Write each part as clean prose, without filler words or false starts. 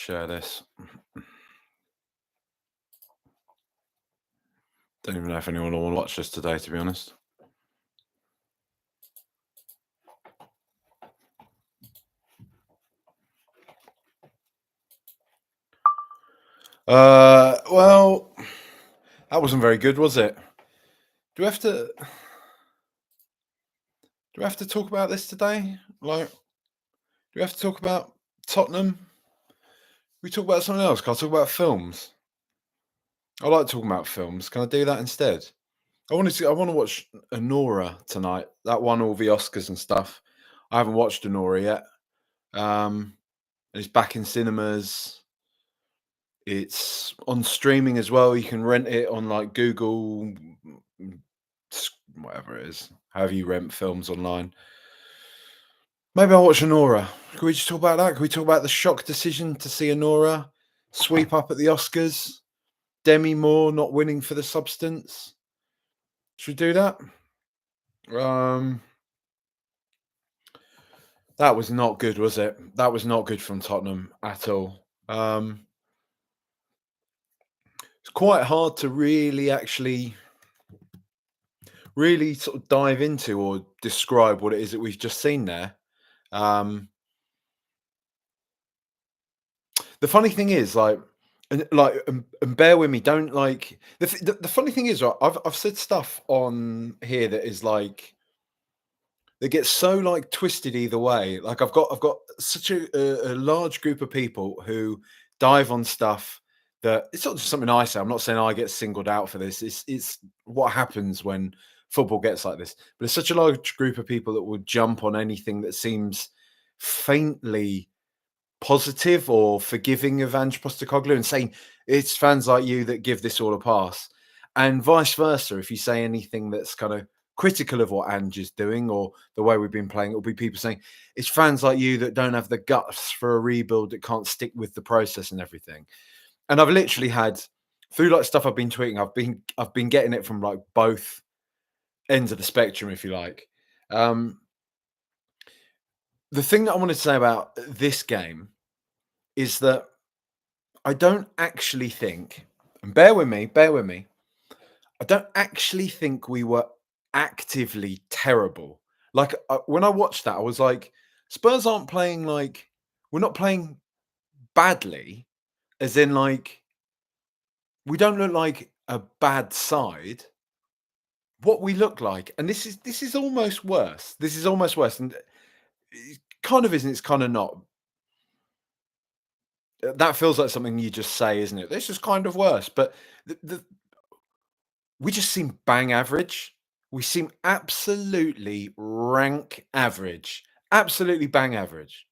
share this. Don't even know if anyone will watch this today, to be honest. Well, that wasn't very good, was it? Do we have to? Do we have to talk about this today? Like, do we have to talk about Tottenham? We talk about something else. Can I talk about films? I like talking about films. Can I do that instead? I want to watch Anora tonight. That won all the Oscars and stuff. I haven't watched Anora yet. It's back in cinemas. It's on streaming as well. You can rent it on like Google, whatever it is, however you rent films online. Maybe I'll watch Anora. Can we just talk about that? Can we talk about the shock decision to see Anora sweep up at the Oscars? Demi Moore not winning for The Substance? Should we do that? That was not good, was it? That was not good from Tottenham at all. It's quite hard to really sort of dive into or describe what it is that we've just seen there. The funny thing is, and bear with me, don't like the funny thing is, right, I've said stuff on here that is like that gets so like twisted either way. Like I've got such a large group of people who dive on stuff that it's not just something I say. I'm not saying I get singled out for this. It's what happens when football gets like this. But it's such a large group of people that will jump on anything that seems faintly positive or forgiving of Ange Postecoglou and saying it's fans like you that give this all a pass, and vice versa. If you say anything that's kind of critical of what Ange is doing or the way we've been playing, it'll be people saying it's fans like you that don't have the guts for a rebuild, that can't stick with the process and everything. And I've literally had through like stuff I've been tweeting, I've been getting it from like both ends of the spectrum, if you like. The thing that I wanted to say about this game is that I don't actually think, and bear with me, I don't actually think we were actively terrible. Like when I watched that, I was like, Spurs aren't playing like, we're not playing badly, as in like, we don't look like a bad side. What we look like, and this is almost worse. This is almost worse, and it kind of isn't. It's kind of not. That feels like something you just say, isn't it? This is kind of worse, but the we just seem bang average. We seem absolutely rank average, absolutely bang average,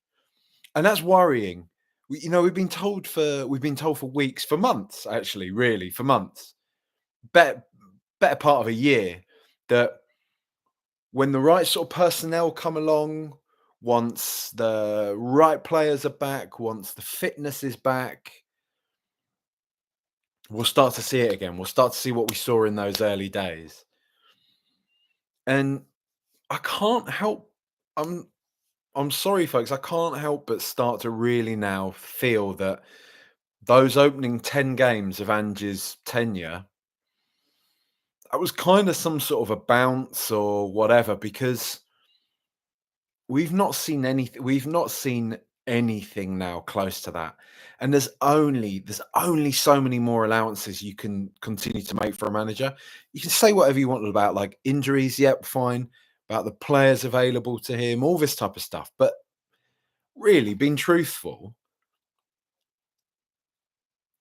and that's worrying. We've been told for weeks, for months, actually, really, for months, better better part of a year, that when the right sort of personnel come along, once the right players are back, once the fitness is back, we'll start to see it again. We'll start to see what we saw in those early days. And I can't help. I'm I'm sorry, folks. I can't help but start to really now feel that those opening 10 games of Ange's tenure, that was kind of some sort of a bounce or whatever, because we've not seen anything now close to that. And there's only so many more allowances you can continue to make for a manager. You can say whatever you want about like injuries, yep, fine, about the players available to him, all this type of stuff. But really, being truthful,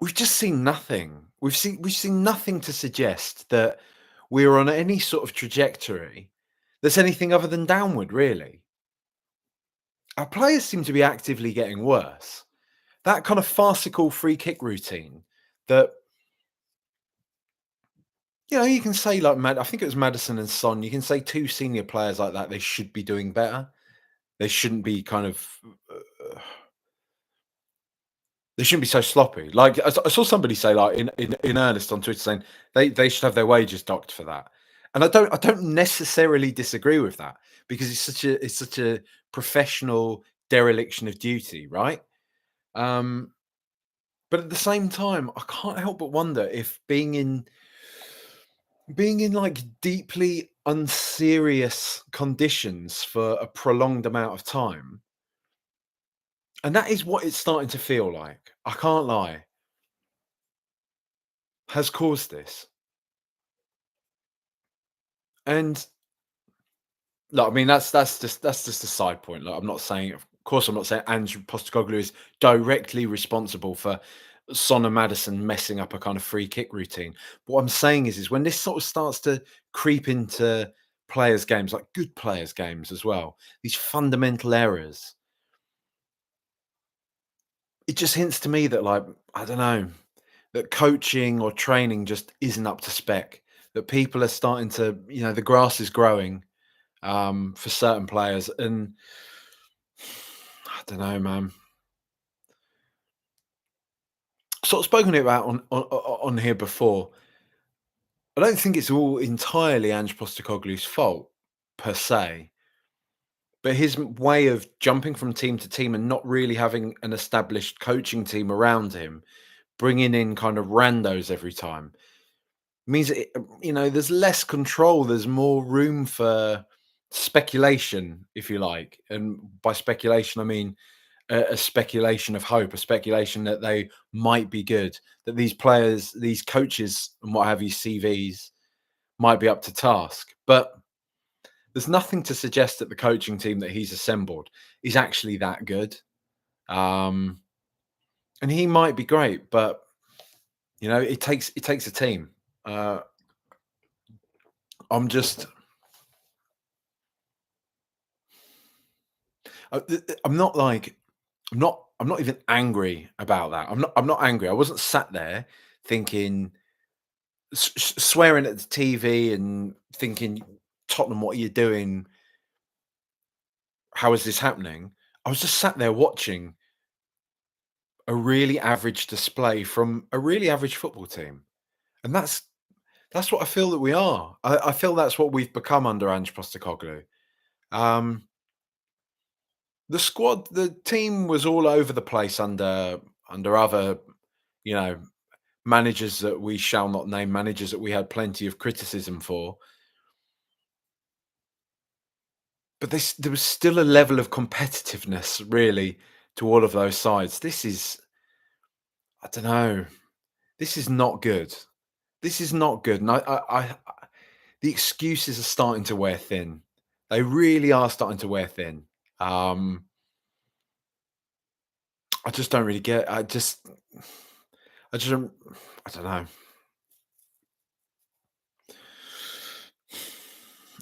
we've just seen nothing. We've seen nothing to suggest that we're on any sort of trajectory that's anything other than downward, really. Our players seem to be actively getting worse. That kind of farcical free kick routine that, you can say like I think it was Madison and Son. You can say two senior players like that, they should be doing better. They shouldn't be kind of uh, they shouldn't be so sloppy. Like I saw somebody say like in earnest on Twitter saying they should have their wages docked for that. And I don't necessarily disagree with that, because it's such a professional dereliction of duty, right? Um But at the same time, I can't help but wonder if being in like deeply unserious conditions for a prolonged amount of time, and that is what it's starting to feel like. I can't lie, has caused this. And look, I mean, that's just a side point. Like, I'm not saying, of course, I'm not saying Ange Postecoglou is directly responsible for Son and Madison messing up a kind of free kick routine. But what I'm saying is when this sort of starts to creep into players' games, like good players' games as well, these fundamental errors, it just hints to me that, like, I don't know, that coaching or training just isn't up to spec. That people are starting to, the grass is growing for certain players, and I don't know, man. Sort of spoken about on here before. I don't think it's all entirely Ange Postecoglou's fault per se, but his way of jumping from team to team and not really having an established coaching team around him, bringing in kind of randos every time, means that there's less control. There's more room for speculation, if you like, and by speculation I mean a speculation of hope, a speculation that they might be good, that these players, these coaches, and what have you, CVs might be up to task. But there's nothing to suggest that the coaching team that he's assembled is actually that good. Um, and he might be great, but it takes a team. Uh, I'm just, I'm not like, I'm not even angry about that. I'm not angry. I wasn't sat there thinking, swearing at the TV and thinking, Tottenham, what are you doing? How is this happening? I was just sat there watching a really average display from a really average football team. And that's what I feel that we are. I feel that's what we've become under Ange Postecoglou. Um, the team was all over the place under other, you know, managers that we shall not name, managers that we had plenty of criticism for. But there was still a level of competitiveness, really, to all of those sides. This is, I don't know, this is not good. This is not good, and the excuses are starting to wear thin. They really are starting to wear thin. Um, I just don't really get. I just don't. I don't know.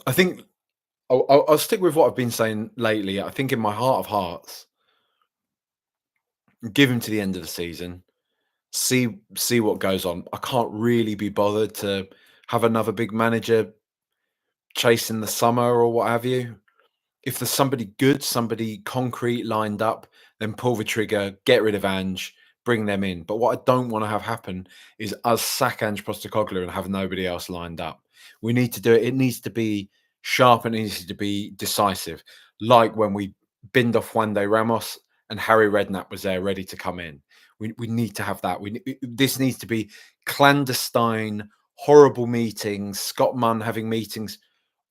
I think I'll stick with what I've been saying lately. I think in my heart of hearts, give him to the end of the season. See what goes on. I can't really be bothered to have another big manager chasing the summer or what have you. If there's somebody good, somebody concrete lined up, then pull the trigger, get rid of Ange, bring them in. But what I don't want to have happen is us sack Ange Postecoglou and have nobody else lined up. We need to do it. It needs to be sharp and it needs to be decisive. Like when we binned off Juan de Ramos and Harry Redknapp was there ready to come in. We need to have that. This needs to be clandestine, horrible meetings. Scott Munn having meetings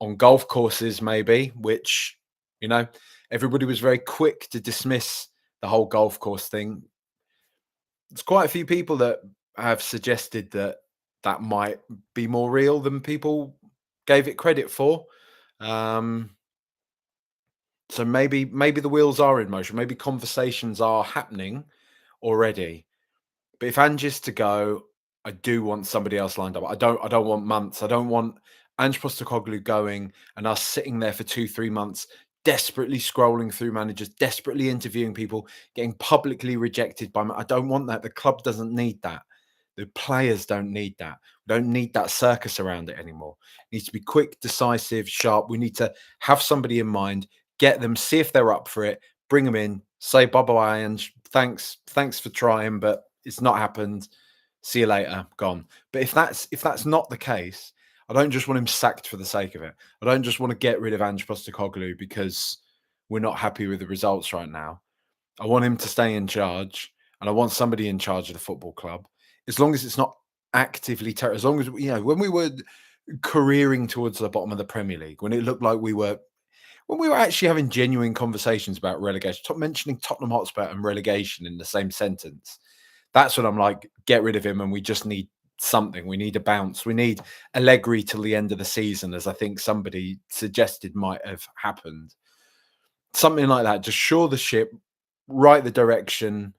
on golf courses, maybe, which, you know, everybody was very quick to dismiss the whole golf course thing. There's quite a few people that have suggested that that might be more real than people gave it credit for. Um, so maybe the wheels are in motion. Maybe conversations are happening already. But if Ange is to go, I do want somebody else lined up. I don't want months. I don't want Ange Postecoglou going and us sitting there for 2, 3 months, desperately scrolling through managers, desperately interviewing people, getting publicly rejected by. I don't want that. The club doesn't need that. The players don't need that. We don't need that circus around it anymore. It needs to be quick, decisive, sharp. We need to have somebody in mind, get them, see if they're up for it, bring them in, say bye bye, and thanks for trying, but it's not happened. See you later, gone. But if that's not the case, I don't just want him sacked for the sake of it. I don't just want to get rid of Ange Postecoglou because we're not happy with the results right now. I want him to stay in charge. and I want somebody in charge of the football club. As long as it's not actively terrible, as long as when we were careering towards the bottom of the Premier League, when it looked like when we were actually having genuine conversations about relegation, mentioning Tottenham Hotspur and relegation in the same sentence, that's when I'm like, get rid of him, and we just need something. We need a bounce. We need Allegri till the end of the season, as I think somebody suggested might have happened. Something like that. Just shore the ship, right the direction,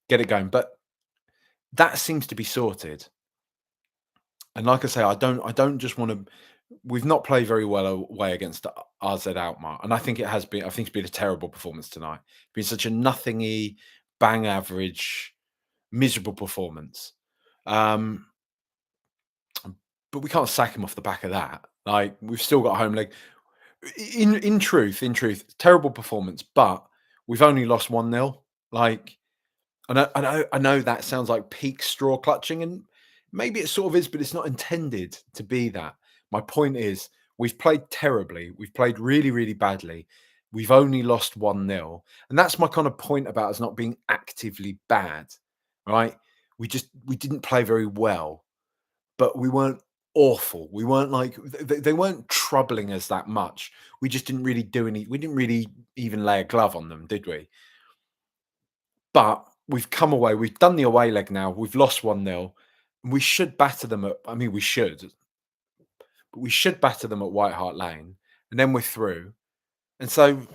get it going. But that seems to be sorted. And like I say, I don't just want to. We've not played very well away against RZ Alkmaar, and I think it has been. I think it's been a terrible performance tonight. Been such a nothingy, bang average, miserable performance. Um, but we can't sack him off the back of that. Like, we've still got a home leg. In truth, terrible performance. But we've only lost 1-0. Like, I know that sounds like peak straw clutching, and maybe it sort of is, but it's not intended to be that. My point is, we've played terribly. We've played really, really badly. We've only lost 1-0. And that's my kind of point about us not being actively bad, right? We didn't play very well, but we weren't awful. We weren't like they weren't troubling us that much. We just didn't really do any. We didn't really even lay a glove on them, did we? But we've come away. We've done the away leg now. We've lost 1-0. We should batter them at. I mean, we should, but we should batter them at White Hart Lane, and then we're through. And so, do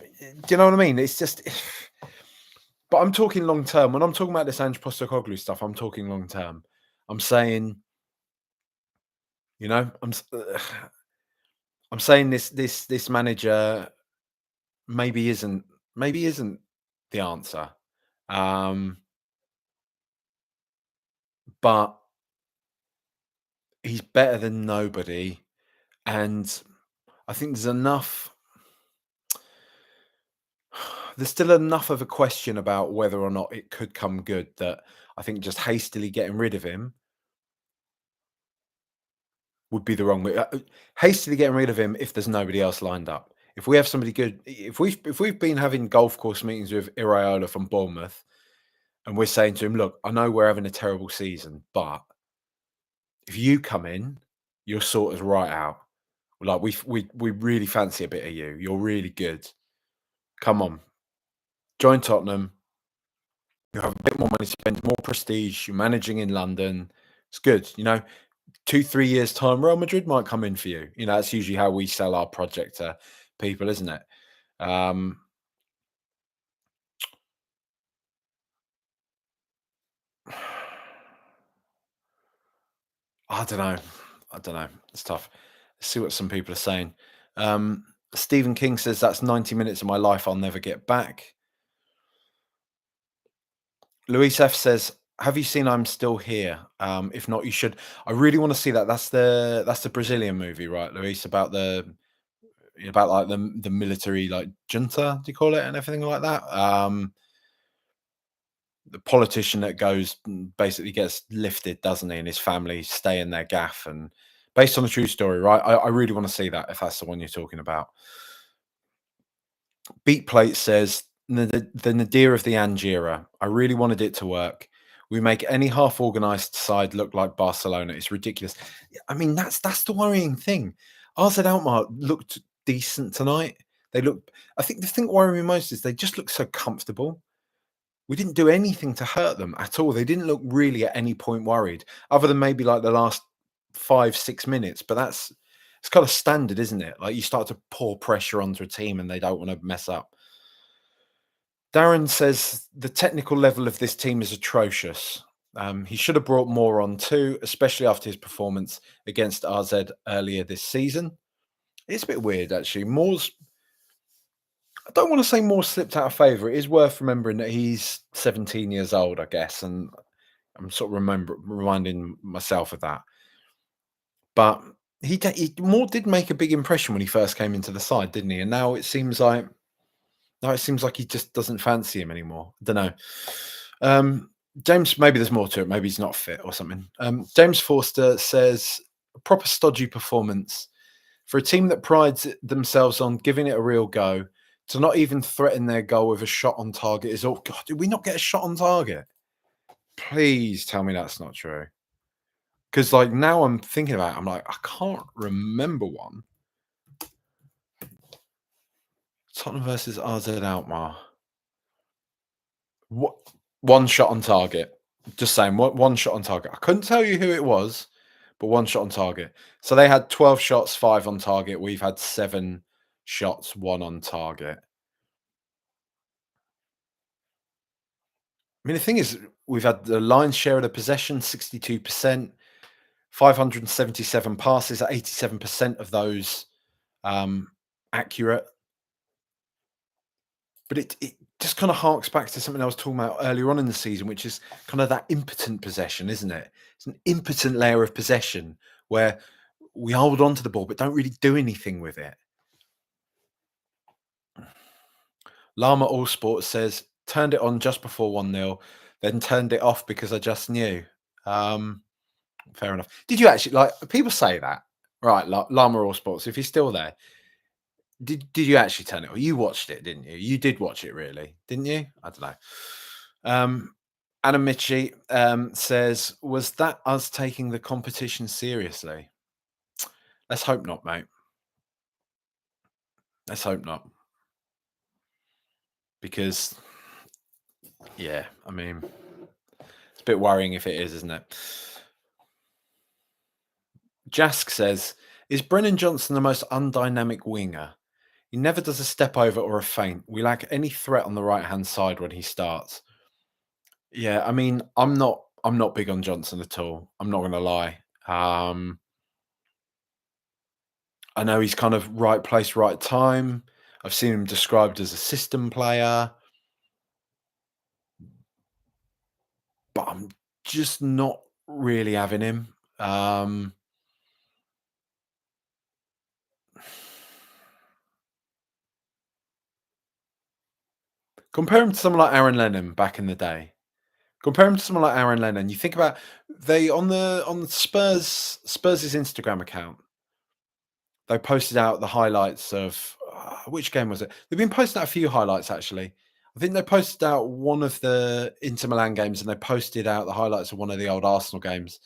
you know what I mean? It's just. But I'm talking long term. When I'm talking about this Ange Postecoglou stuff, I'm talking long term. I'm saying, you know, I'm saying this manager maybe isn't the answer. Um, but he's better than nobody, and I think there's still enough of a question about whether or not it could come good, that I think just hastily getting rid of him would be the wrong way. Hastily getting rid of him if there's nobody else lined up. If we have somebody good, if we've been having golf course meetings with Iraola from Bournemouth, and we're saying to him, look, I know we're having a terrible season, but if you come in, you'll sort us right out. Like, we really fancy a bit of you. You're really good. Come on, join Tottenham. You have a bit more money to spend, more prestige. You're managing in London. It's good. 2-3 years time, Real Madrid might come in for you. That's usually how we sell our project to people, isn't it? Um, I don't know. I don't know. It's tough. Let's see what some people are saying. Um, Stephen King says that's 90 minutes of my life I'll never get back. Luis F says, "Have you seen I'm Still Here? If not, you should. I really want to see that. That's the Brazilian movie, right, Luis? About like the military, like, junta, do you call it, and everything like that. The politician that goes basically gets lifted, doesn't he? And his family stay in their gaff, and based on a true story, right? I really want to see that, if that's the one you're talking about." Beat Plate says, the nadir of the Ange era. I really wanted it to work. We make any half organized side look like Barcelona. It's ridiculous. I mean, that's the worrying thing. RZ Alkmaar looked decent tonight. They look. I think the thing worrying me most is they just look so comfortable. We didn't do anything to hurt them at all. They didn't look really at any point worried, other than maybe like the last 5-6 minutes. But it's kind of standard, isn't it? Like, you start to pour pressure onto a team and they don't want to mess up. Darren says the technical level of this team is atrocious. He should have brought more on too, especially after his performance against RZ earlier this season. It's a bit weird, actually. I don't want to say Moore slipped out of favour. It is worth remembering that he's 17 years old, I guess, and I'm sort of reminding myself of that. But Moore did make a big impression when he first came into the side, didn't he? And now it seems like he just doesn't fancy him anymore. I don't know. James, maybe there's more to it. Maybe he's not fit or something. James Forster says, a proper stodgy performance for a team that prides themselves on giving it a real go, to not even threaten their goal with a shot on target is all. God, did we not get a shot on target? Please tell me that's not true. Because like now I'm thinking about it, I'm like, I can't remember one. Tottenham versus RZ Alkmaar. What one shot on target. Just saying, one shot on target. I couldn't tell you who it was, but one shot on target. So they had 12 shots, 5 on target. We've had 7 shots, 1 on target. I mean, the thing is, we've had the lion's share of the possession, 62%, 577 passes, 87% of those um, accurate. But it just kind of harks back to something I was talking about earlier on in the season, which is kind of that impotent possession, isn't it? It's an impotent layer of possession where we hold on to the ball but don't really do anything with it. Llama All Sports says, turned it on just before 1-0, then turned it off because I just knew. Um, Fair enough. Did you actually like people say that? Right, Llama All Sports, if you're still there, did you actually turn it on? You watched it, didn't you? You did watch it really, didn't you? I don't know. Anna Michi says, was that us taking the competition seriously? Let's hope not, mate. Let's hope not. Because, yeah, I mean, it's a bit worrying if it is, isn't it? Jask says, is Brennan Johnson the most undynamic winger? He never does a step over or a feint. We lack any threat on the right hand side when he starts. Yeah, I mean, I'm not big on Johnson at all. I'm not going to lie. I know he's kind of right place, right time. I've seen him described as a system player, but I'm just not really having him. Compare him to someone like Aaron Lennon back in the day. Compare him to someone like Aaron Lennon. You think about they on the Spurs' Instagram account. They posted out the highlights of which game was it? They've been posting out a few highlights actually. I think they posted out one of the Inter Milan games and they posted out the highlights of one of the old Arsenal games.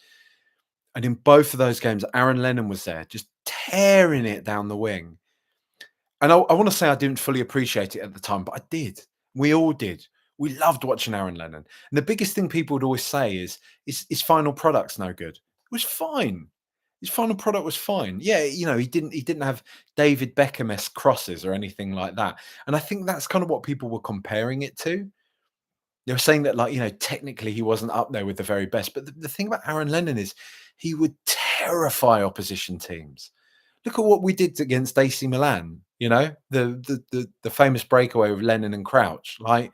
And in both of those games, Aaron Lennon was there, just tearing it down the wing. And I want to say I didn't fully appreciate it at the time, but I did. We all did. We loved watching Aaron Lennon. And the biggest thing people would always say is his final product's no good. It was fine. His final product was fine. Yeah, he didn't have David Beckham-esque crosses or anything like that. And I think that's kind of what people were comparing it to. They were saying that, like, technically he wasn't up there with the very best. But the thing about Aaron Lennon is he would terrify opposition teams. Look at what we did against AC Milan, the famous breakaway with Lennon and Crouch. Like,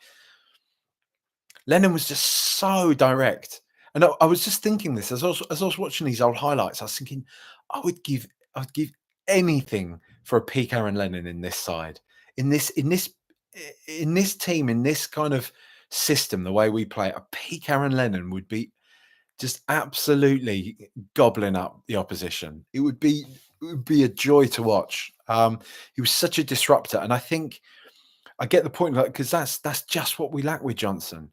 Lennon was just so direct. And I was just thinking this as I was watching these old highlights, I was thinking, I would give anything for a peak Aaron Lennon in this side. In this team, in this kind of system, the way we play, a peak Aaron Lennon would be just absolutely gobbling up the opposition. It would be a joy to watch. He was such a disruptor, and I think I get the point, like, because that's just what we lack with Johnson.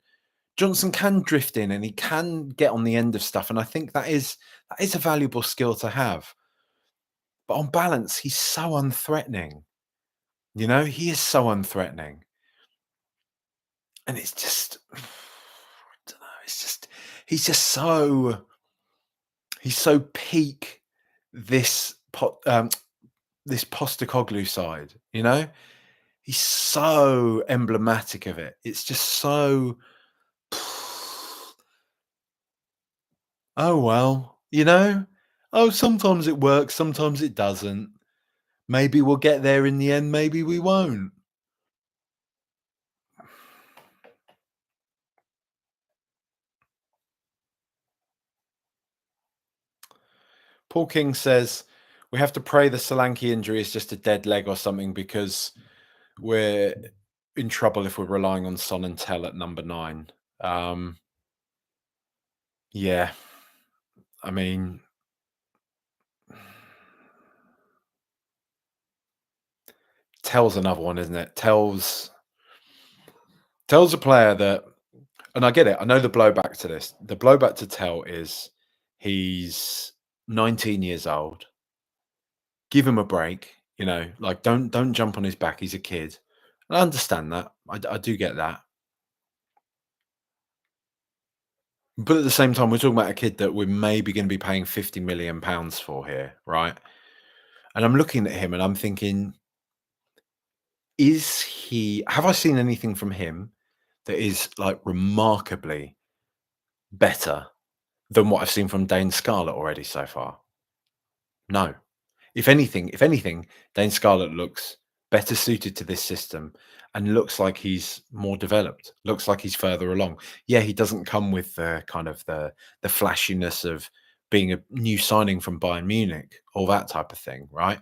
Johnson can drift in and he can get on the end of stuff, and I think that is a valuable skill to have. But on balance, he's so unthreatening. He is so unthreatening, and it's just, I don't know. It's just he's so peak this this Postecoglou side. He's so emblematic of it. It's just so, oh, well, oh, sometimes it works, sometimes it doesn't. Maybe we'll get there in the end, maybe we won't. Paul King says, we have to pray the Solanke injury is just a dead leg or something because we're in trouble if we're relying on Son and Tell at number 9. Yeah, I mean, Tell's another one, isn't it? Tell's a player that and I get it. I know the blowback to this. The blowback to Tell is he's 19 years old. Give him a break, like don't jump on his back. He's a kid. And I understand that. I do get that. But at the same time, we're talking about a kid that we're maybe going to be paying £50 million for here, right? And I'm looking at him and I'm thinking, have I seen anything from him that is like remarkably better than what I've seen from Dane Scarlett already so far? No. If anything, Dane Scarlett looks better suited to this system and looks like he's more developed, looks like he's further along. Yeah, he doesn't come with the kind of the flashiness of being a new signing from Bayern Munich, all that type of thing, right?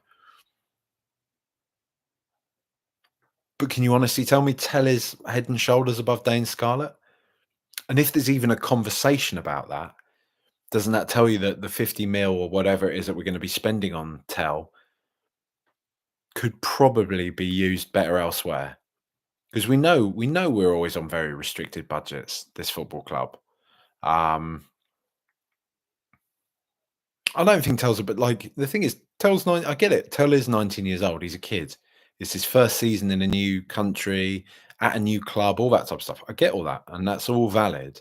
But can you honestly tell me Tell is head and shoulders above Dane Scarlett? And if there's even a conversation about that, doesn't that tell you that the 50 mil or whatever it is that we're going to be spending on Tell could probably be used better elsewhere? Because we know we're always on very restricted budgets, this football club. Um, I don't think Tell's a bit like the thing is Tell's nine. I get it. Tell is 19 years old. He's a kid. It's his first season in a new country, at a new club, all that type of stuff. I get all that, and that's all valid.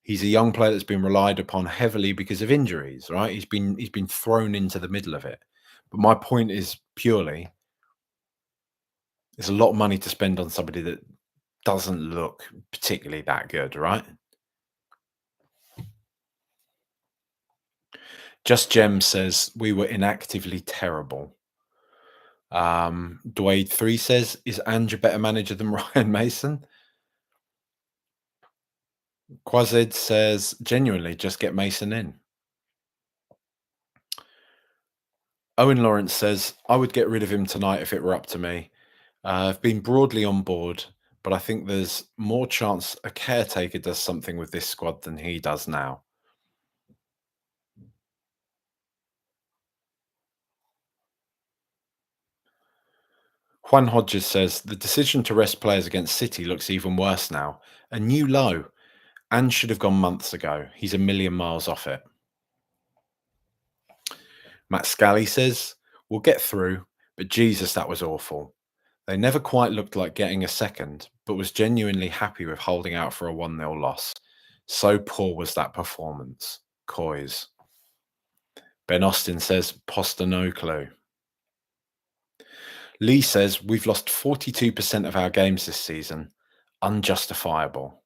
He's a young player that's been relied upon heavily because of injuries, right? He's been thrown into the middle of it. But my point is purely there's a lot of money to spend on somebody that doesn't look particularly that good, right? Just Gem says we were inactively terrible. Dwayne 3 says, is Ange a better manager than Ryan Mason? Quazed says, genuinely, just get Mason in. Owen Lawrence says, I would get rid of him tonight if it were up to me. I've been broadly on board, but I think there's more chance a caretaker does something with this squad than he does now. Juan Hodges says, the decision to rest players against City looks even worse now. A new low. And should have gone months ago. He's a million miles off it. Matt Scally says, we'll get through, but Jesus, that was awful. They never quite looked like getting a second, but was genuinely happy with holding out for a 1-0 loss. So poor was that performance. Coys. Ben Austin says, Posta no clue. Lee says, we've lost 42% of our games this season. Unjustifiable.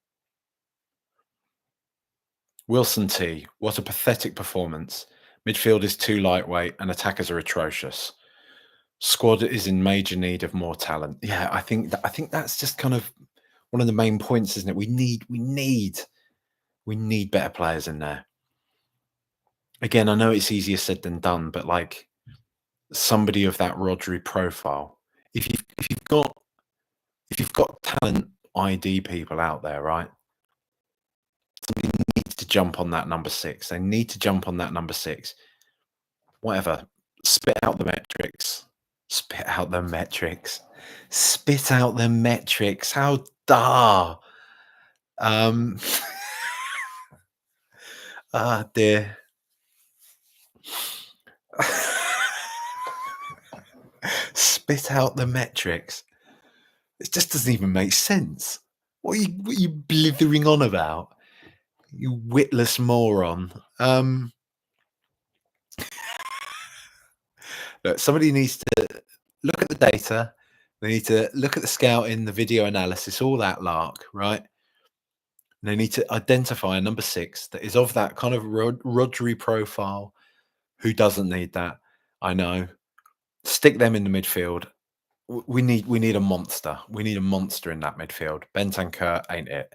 Wilson T, what a pathetic performance. Midfield is too lightweight and attackers are atrocious. Squad is in major need of more talent. Yeah, I think that's just kind of one of the main points, isn't it? We need better players in there. Again, I know it's easier said than done, but like somebody of that Rodri profile, if you've got talent ID people out there, right? Somebody needs to jump on that number six. They need to jump on that number six. Whatever. Spit out the metrics. Spit out the metrics. Spit out the metrics. How dar. Um ah dear. Spit out the metrics. It just doesn't even make sense. What are you blithering on about? You witless moron. Look, somebody needs to look at the data. They need to look at the scouting, the video analysis, all that lark, right? And they need to identify a number six that is of that kind of Rodri profile. Who doesn't need that? I know. Stick them in the midfield. We need a monster. We need a monster in that midfield. Bentancur ain't it.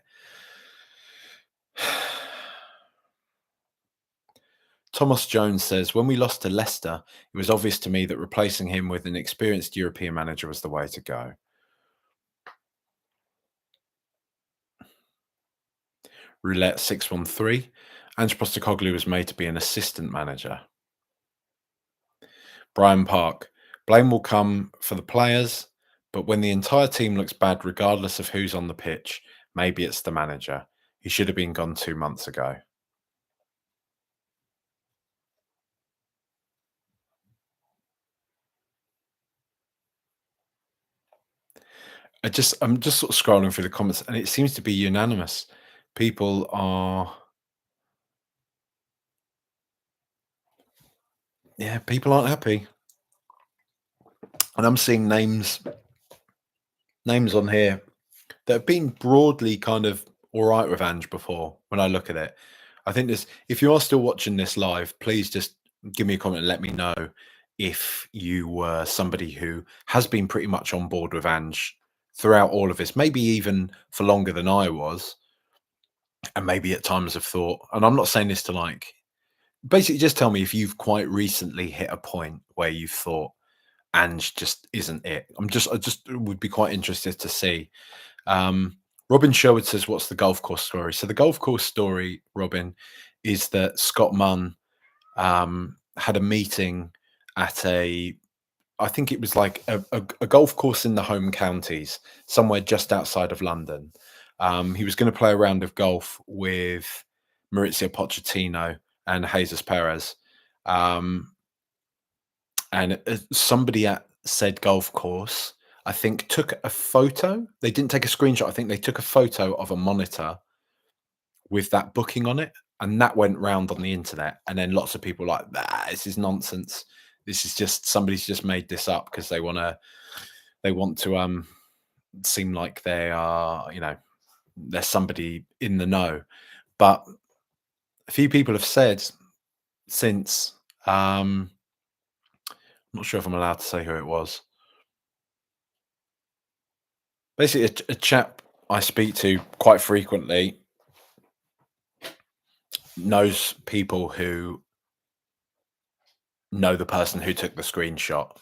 Thomas Jones says, when we lost to Leicester, it was obvious to me that replacing him with an experienced European manager was the way to go. Roulette 613. Ange Postecoglou was made to be an assistant manager. Brian Park. Blame will come for the players, but when the entire team looks bad, regardless of who's on the pitch, Maybe it's the manager. He should have been gone 2 months ago. I'm just sort of scrolling through the comments, and it seems to be unanimous. People are, yeah, people aren't happy, and I'm seeing names on here that have been broadly kind of all right with Ange before. When I look at it, I think this. If you are still watching this live, please just give me a comment and let me know if you were somebody who has been pretty much on board with Ange throughout all of this, maybe even for longer than I was, and maybe at times have thought. And I'm not saying this to like basically just tell me if you've quite recently hit a point where you thought Ange just isn't it. I just would be quite interested to see. Robin Sherwood says, "What's the golf course story?" So the golf course story, Robin, is that Scott Munn had a meeting at I think it was like a golf course in the home counties, somewhere just outside of London. He was going to play a round of golf with Maurizio Pochettino and Jesus Perez. Um, and somebody at said golf course, I think, took a photo. They didn't take a screenshot. I think they took a photo of a monitor with that booking on it, and that went round on the internet. And then lots of people were like, this is nonsense. This is just somebody's just made this up because they want to seem like they are, there's somebody in the know. But a few people have said since, I'm not sure if I'm allowed to say who it was. Basically, a chap I speak to quite frequently knows people who know the person who took the screenshot.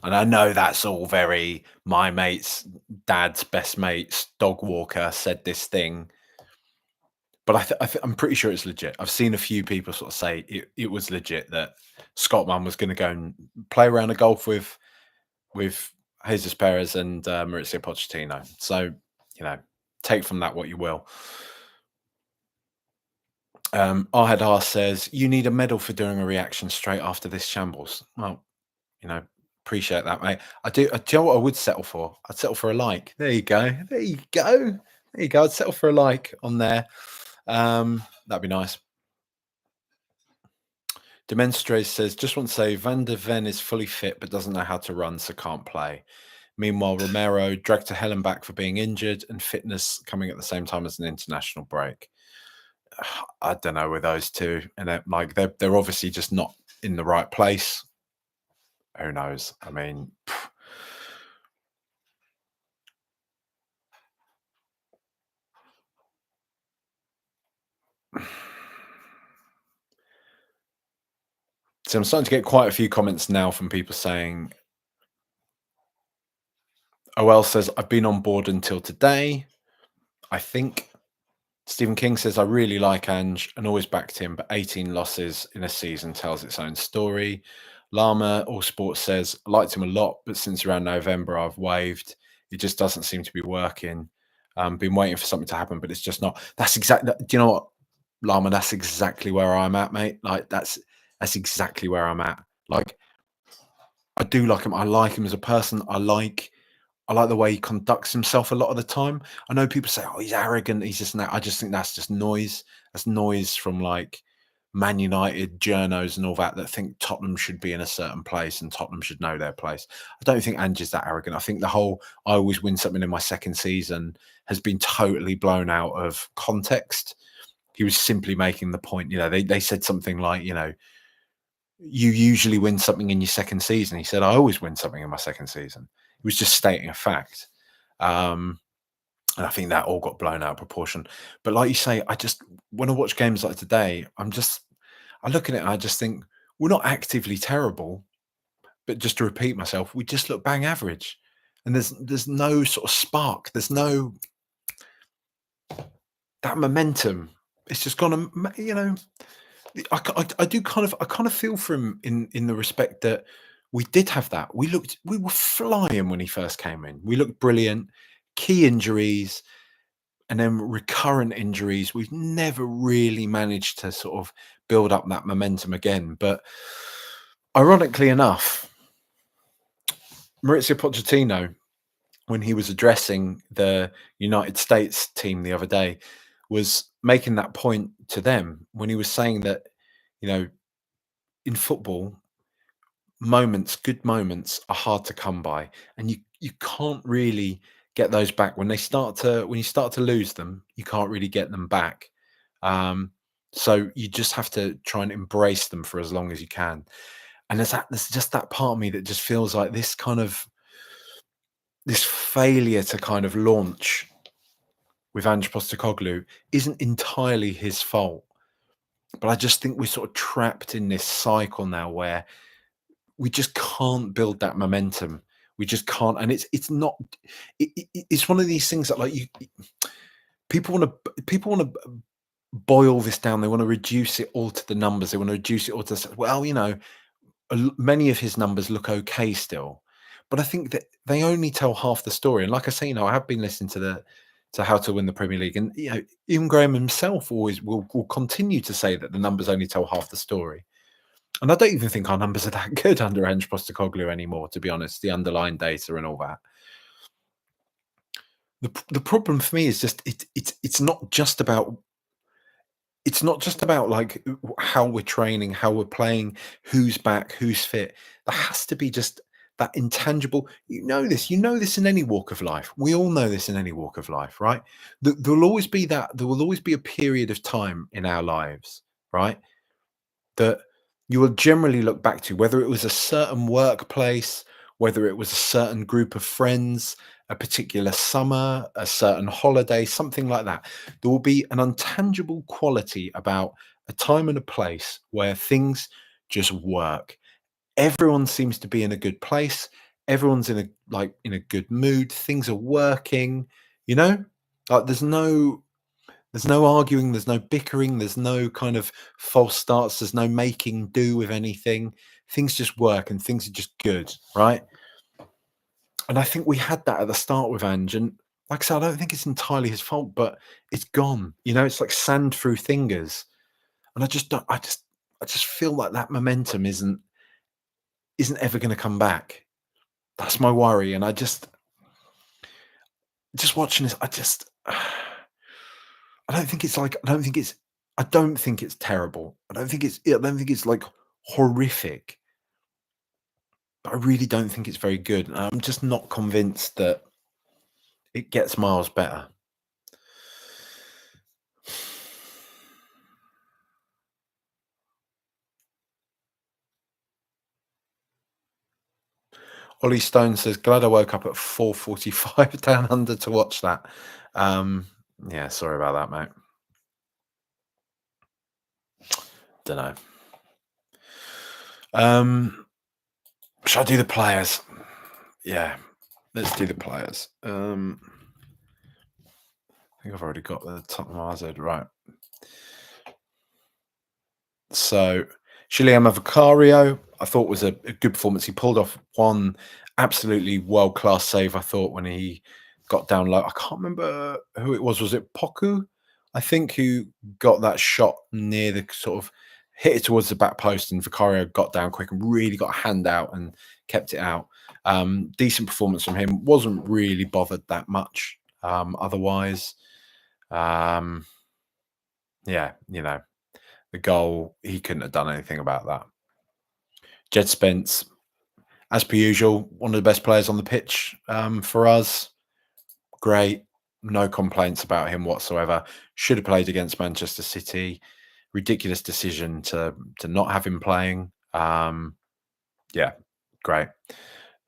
And I know that's all very my mate's dad's best mate's dog walker said this thing, but I'm pretty sure it's legit. I've seen a few people sort of say it was legit that Scott Mann was going to go and play around a golf with Jesus Perez and Maurizio Pochettino. So, you know, take from that what you will. Ahad says, "You need a medal for doing a reaction straight after this shambles." Well, you know, appreciate that, mate. Do you know what I would settle for? I'd settle for a like. There you go. There you go. There you go. I'd settle for a like on there. That'd be nice. Demenstre says, "Just want to say Van der Ven is fully fit but doesn't know how to run, so can't play." Meanwhile, Romero dragged to hell and back for being injured and fitness coming at the same time as an international break. I don't know with those two, and like they're obviously just not in the right place. Who knows? I mean, so I'm starting to get quite a few comments now from people saying, "OL says I've been on board until today. I think." Stephen King says, "I really like Ange and always backed him, but 18 losses in a season tells its own story." Llama All Sports says, "I liked him a lot, but since around November, I've waved. It just doesn't seem to be working. Been waiting for something to happen, but it's just not." That's exactly. Do you know what, Llama? That's exactly where I'm at, mate. Like that's exactly where I'm at. Like I do like him. I like him as a person. I like the way he conducts himself a lot of the time. I know people say, "Oh, he's arrogant. He's just that." I just think that's just noise. That's noise from like Man United journos and all that think Tottenham should be in a certain place and Tottenham should know their place. I don't think Ange is that arrogant. I think the whole "I always win something in my second season" has been totally blown out of context. He was simply making the point. They said something like, "You usually win something in your second season." He said, "I always win something in my second season." He was just stating a fact. And I think that all got blown out of proportion. But like you say, when I watch games like today, I look at it and I just think we're not actively terrible, but just to repeat myself, we just look bang average. And there's no sort of spark. There's no that momentum. It's just gone. I kind of feel for him in the respect that we did have that. We were flying when he first came in. We looked brilliant. Key injuries, and then recurrent injuries. We've never really managed to sort of build up that momentum again. But ironically enough, Maurizio Pochettino, when he was addressing the United States team the other day, was making that point to them when he was saying that, you know, in football, good moments are hard to come by, and you can't really get those back when you start to lose them. You can't really get them back. Um, so you just have to try and embrace them for as long as you can. And there's just that part of me that just feels like this failure to kind of launch with Ange Postecoglou isn't entirely his fault. But I just think we're sort of trapped in this cycle now where we just can't build that momentum. We just can't, and it's not. It's one of these things that like people want to boil this down. They want to reduce it all to the numbers. They want to reduce it all to, well, many of his numbers look okay still, but I think that they only tell half the story. And like I say, I have been listening to How to Win the Premier League, and even Graham himself always will continue to say that the numbers only tell half the story. And I don't even think our numbers are that good under Ange Postecoglou anymore, to be honest, the underlying data and all that. The problem for me is just it's not just about like how we're training, how we're playing, who's back, who's fit. There has to be just that intangible. You know this in any walk of life. We all know this in any walk of life, right? There will always be that. There will always be a period of time in our lives, right? That you will generally look back to, whether it was a certain workplace, whether it was a certain group of friends, a particular summer, a certain holiday, something like that. There will be an untangible quality about a time and a place where things just work. Everyone seems to be in a good place. Everyone's in a good mood. Things are working, you know? Like there's no arguing, there's no bickering, there's no kind of false starts, there's no making do with anything. Things just work and things are just good, right? And I think we had that at the start with Ange. And like I said, I don't think it's entirely his fault, but it's gone. It's like sand through fingers. And I just don't, I just feel like that momentum isn't ever going to come back. That's my worry. And just watching this, I don't think it's terrible. I don't think it's like horrific, but I really don't think it's very good. And I'm just not convinced that it gets miles better. Ollie Stone says, glad I woke up at 4:45 down under to watch that. Yeah, sorry about that, mate. Don't know. Shall I do the players? Yeah, let's do the players. I think I've already got the Tottenham RZ right. So, Shiliama Vicario, I thought was a good performance. He pulled off one absolutely world class save. I thought when he got down low. I can't remember who it was. Was it Poku? I think who got that shot near the sort of hit it towards the back post, and Vicario got down quick and really got a hand out and kept it out. Decent performance from him. Wasn't really bothered that much. Otherwise, yeah, the goal, he couldn't have done anything about that. Jed Spence, as per usual, one of the best players on the pitch for us. Great. No complaints about him whatsoever. Should have played against Manchester City. Ridiculous decision to not have him playing. Yeah, great.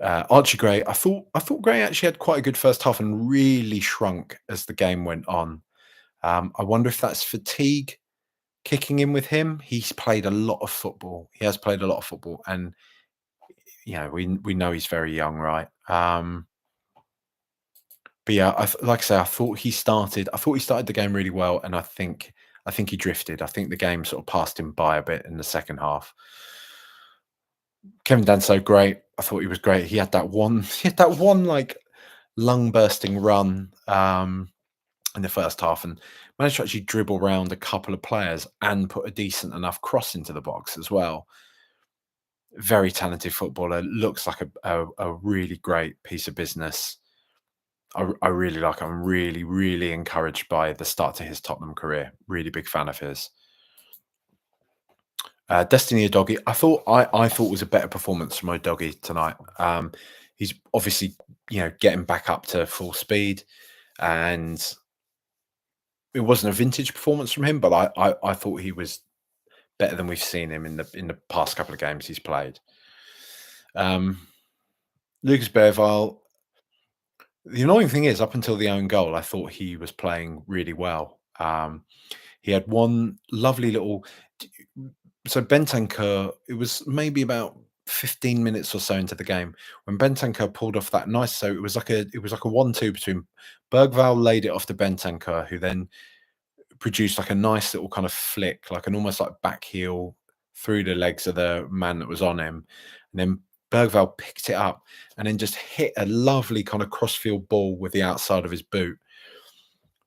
Archie Gray, I thought Gray actually had quite a good first half and really shrunk as the game went on. I wonder if that's fatigue kicking in with him. He's played a lot of football. He has played a lot of football, and we know he's very young, right? But yeah, like I say, I thought he started the game really well, and I think he drifted. I think the game sort of passed him by a bit in the second half. Kevin Danso, great. I thought he was great. He had that one like lung bursting run. in the first half and managed to actually dribble around a couple of players and put a decent enough cross into the box as well. Very talented footballer. Looks like a really great piece of business. I really like him. I'm really, really encouraged by the start to his Tottenham career. Really big fan of his. Destiny Udogie, I thought was a better performance from Udogie tonight. He's obviously getting back up to full speed, and it wasn't a vintage performance from him, but I thought he was better than we've seen him in the past couple of games he's played. Lucas Bergvall. The annoying thing is, up until the own goal, I thought he was playing really well. He had one lovely little. So Bentancur, it was maybe about 15 minutes or so into the game when Bentancur pulled off that nice. So it was like a 1-2 between Bergvall laid it off to Bentancur, who then produced like a nice little kind of flick, like an almost like back heel through the legs of the man that was on him. And then Bergvall picked it up and then just hit a lovely kind of crossfield ball with the outside of his boot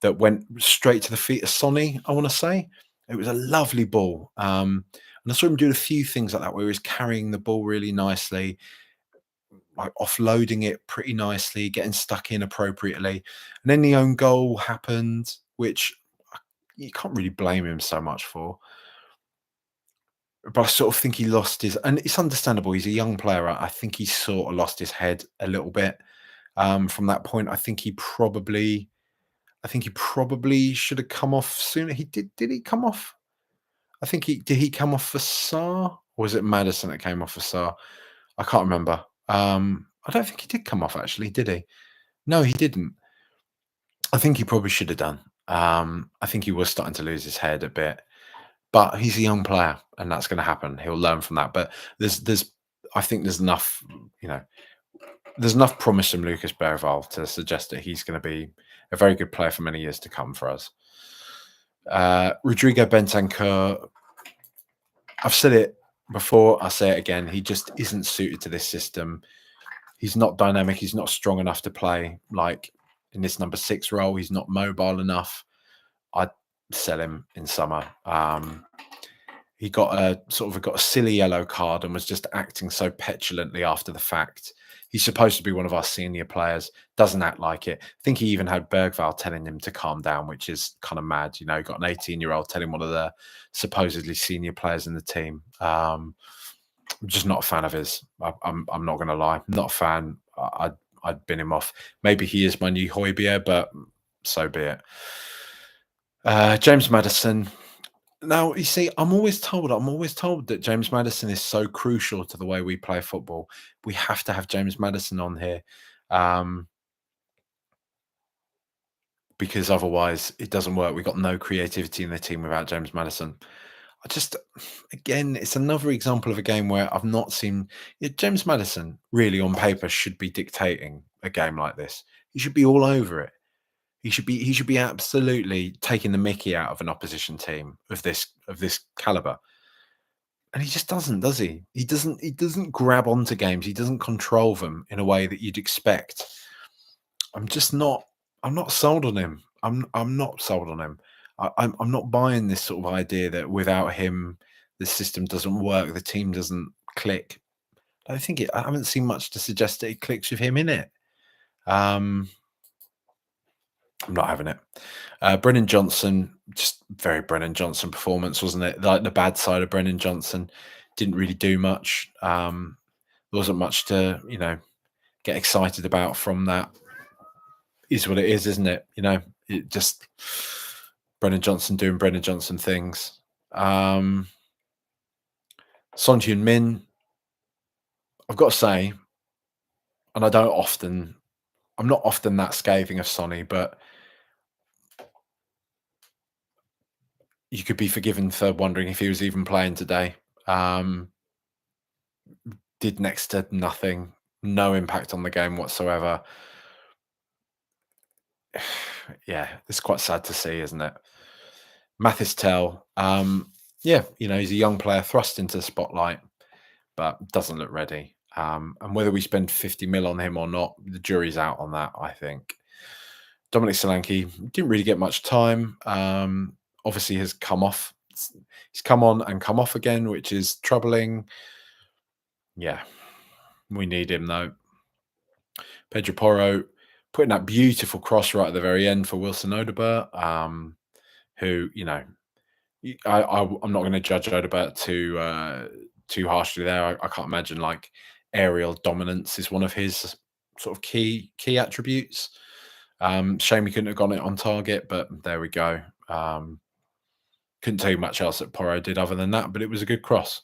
that went straight to the feet of Sonny, I want to say. It was a lovely ball. And I saw him do a few things like that where he was carrying the ball really nicely, like offloading it pretty nicely, getting stuck in appropriately. And then the own goal happened, which you can't really blame him so much for. But I sort of think he lost his, and it's understandable. He's a young player. I think he sort of lost his head a little bit from that point. I think he probably should have come off sooner. He did. Did he come off? I think he did. He come off for Sarr, or was it Madison that came off for Sarr? I can't remember. I don't think he did come off actually. Did he? No, he didn't. I think he probably should have done. I think he was starting to lose his head a bit. But he's a young player, and that's going to happen. He'll learn from that. But I think there's enough, there's enough promise from Lucas Bergvall to suggest that he's going to be a very good player for many years to come for us. Rodrigo Bentancur, I've said it before, I'll say it again. He just isn't suited to this system. He's not dynamic. He's not strong enough to play like in this number 6 role. He's not mobile enough. I'd sell him in summer. He got a silly yellow card and was just acting so petulantly after the fact. He's supposed to be one of our senior players, doesn't act like it. I think he even had Bergvall telling him to calm down, which is kind of mad. He got an 18-year-old telling one of the supposedly senior players in the team. I'm just not a fan of his. I'm not going to lie. Not a fan. I'd bin him off. Maybe he is my new Højbjerg, but so be it. James Maddison. Now, you see, I'm always told that James Maddison is so crucial to the way we play football. We have to have James Maddison on here because otherwise it doesn't work. We've got no creativity in the team without James Maddison. Again, it's another example of a game where I've not seen James Maddison really on paper should be dictating a game like this. He should be all over it. He should be absolutely taking the mickey out of an opposition team of this caliber. And he just doesn't, does he? He doesn't grab onto games. He doesn't control them in a way that you'd expect. I'm not sold on him. I'm not sold on him. I'm not buying this sort of idea that without him the system doesn't work, the team doesn't click. I haven't seen much to suggest that it clicks with him in it. I'm not having it. Brennan Johnson, just very Brennan Johnson performance, wasn't it? Like the bad side of Brennan Johnson, didn't really do much. There wasn't much to, get excited about from that. Is what it is, isn't it? It just Brennan Johnson doing Brennan Johnson things. Son Heung-min, I've got to say, and I'm not often that scathing of Sonny, but you could be forgiven for wondering if he was even playing today. Did next to nothing, no impact on the game whatsoever. Yeah, it's quite sad to see, isn't it? Mathis Tell, he's a young player thrust into the spotlight, but doesn't look ready. And whether we spend 50 mil on him or not, the jury's out on that, I think. Dominic Solanke didn't really get much time. Obviously, has come off. He's come on and come off again, which is troubling. Yeah, we need him though. Pedro Porro putting that beautiful cross right at the very end for Wilson Odobert, who I'm not going to judge Odobert too harshly there. I can't imagine like aerial dominance is one of his sort of key attributes. Shame he couldn't have got it on target, but there we go. Couldn't tell you much else that Porro did other than that, but it was a good cross.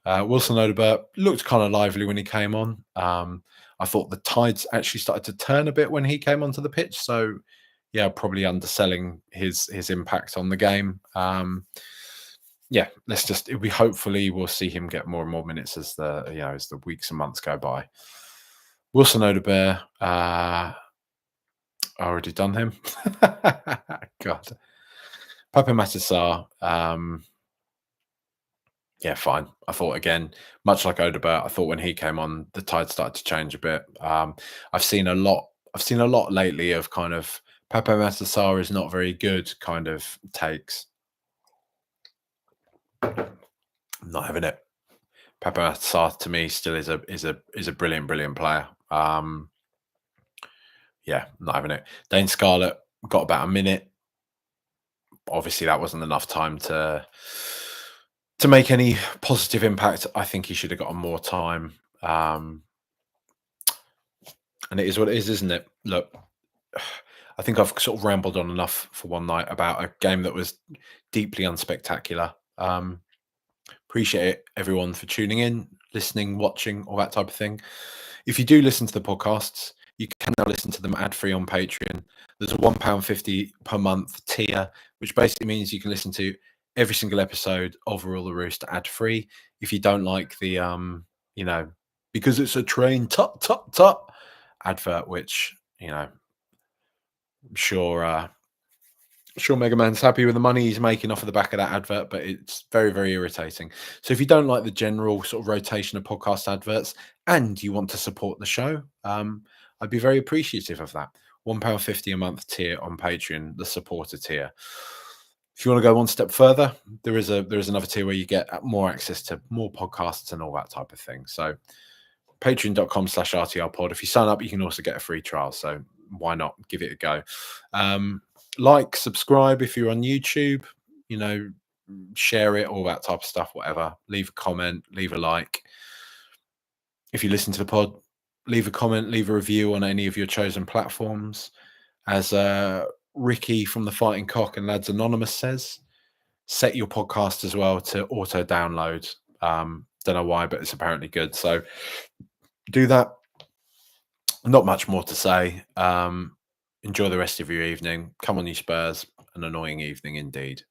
Wilson Odobert looked kind of lively when he came on. I thought the tides actually started to turn a bit when he came onto the pitch. So, yeah, probably underselling his impact on the game. Yeah, we hopefully we'll see him get more and more minutes as the weeks and months go by. Wilson Odobert, already done him. God. Pape Matar yeah, fine. I thought again, much like Odobert, I thought when he came on, the tide started to change a bit. I've seen a lot. I've seen a lot lately of kind of Pape Matar is not very good kind of takes. I'm not having it. Pape Matar to me still is a brilliant player. Yeah, not having it. Dane Scarlett got about a minute. Obviously, that wasn't enough time to make any positive impact. I think he should have gotten more time. And it is what it is, isn't it? Look, I think I've sort of rambled on enough for one night about a game that was deeply unspectacular. Appreciate everyone for tuning in, listening, watching, all that type of thing. If you do listen to the podcasts, you can now listen to them ad-free on Patreon. There's a £1.50 per month tier, which basically means you can listen to every single episode of Rule the Roost ad-free. If you don't like the, because it's a train, tut advert, which, I'm sure Mega Man's happy with the money he's making off of the back of that advert, but it's very, very irritating. So if you don't like the general sort of rotation of podcast adverts and you want to support the show, I'd be very appreciative of that. £1.50 a month tier on Patreon, the supporter tier. If you want to go one step further, there is another tier where you get more access to more podcasts and all that type of thing. So patreon.com/RTRpod. If you sign up, you can also get a free trial. So why not give it a go? Like, subscribe if you're on YouTube, share it, all that type of stuff, whatever. Leave a comment, leave a like. If you listen to the pod, leave a comment, leave a review on any of your chosen platforms. As Ricky from the Fighting Cock and Lads Anonymous says, set your podcast as well to auto download. Don't know why, but it's apparently good. So do that. Not much more to say. Enjoy the rest of your evening. Come on, you Spurs. An annoying evening indeed.